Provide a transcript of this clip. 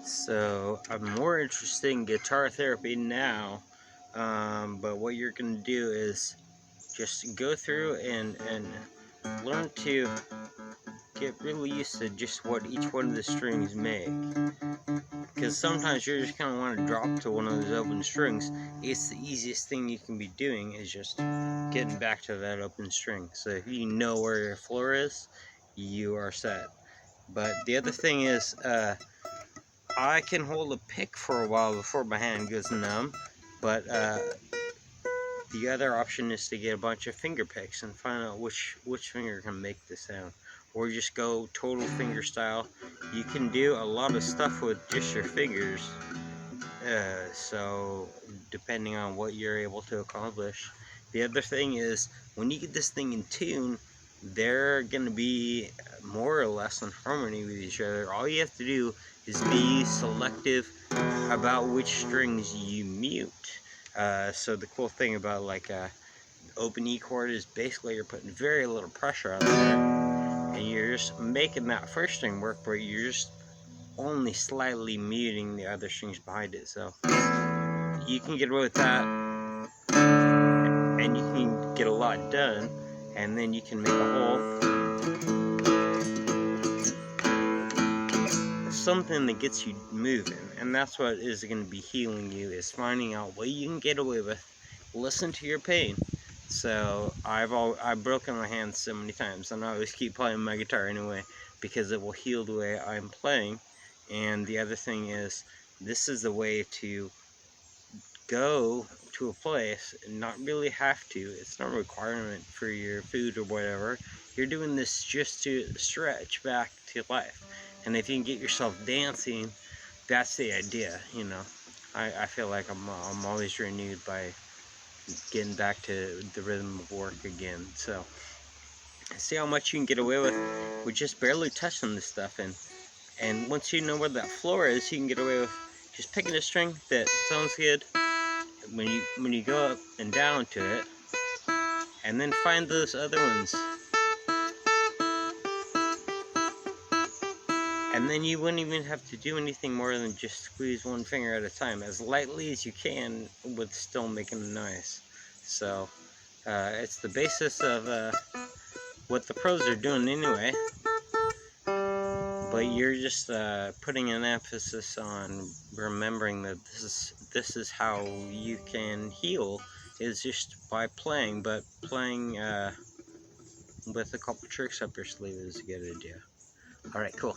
So I'm more interested in guitar therapy now, but what you're gonna do is just go through and learn to get really used to just what each one of the strings make. Because sometimes you just kind of want to drop to one of those open strings. It's the easiest thing you can be doing is just getting back to that open string. So if you know where your floor is, you are set. But the other thing is, I can hold a pick for a while before my hand goes numb, but the other option is to get a bunch of finger picks and find out which finger can make the sound. Or just go total finger style. You can do a lot of stuff with just your fingers, so depending on what you're able to accomplish. The other thing is, when you get this thing in tune, they're going to be more or less in harmony with each other. All you have to do is be selective about which strings you mute. So the cool thing about like open E chord is basically you're putting very little pressure on there, and you're just making that first string work, but you're just only slightly muting the other strings behind it. So you can get away with that, and you can get a lot done, and then you can make a whole something that gets you moving. And that's what is going to be healing you, is finding out what you can get away with. Listen to your pain. So I've broken my hand so many times, and I always keep playing my guitar anyway, because it will heal the way I'm playing. And the other thing is, this is the way to go to a place and not really have to. It's not a requirement for your food or whatever. You're doing this just to stretch back to life. And if you can get yourself dancing, that's the idea, you know. I feel like I'm always renewed by getting back to the rhythm of work again. So see how much you can get away with just barely touching this stuff. And once you know where that floor is, you can get away with just picking a string that sounds good when you go up and down to it, and then find those other ones, and then you wouldn't even have to do anything more than just squeeze one finger at a time, as lightly as you can, with still making a noise. So it's the basis of what the pros are doing anyway, but you're just putting an emphasis on remembering that this is how you can heal, is just by playing. But playing with a couple tricks up your sleeve is a good idea. Alright, cool.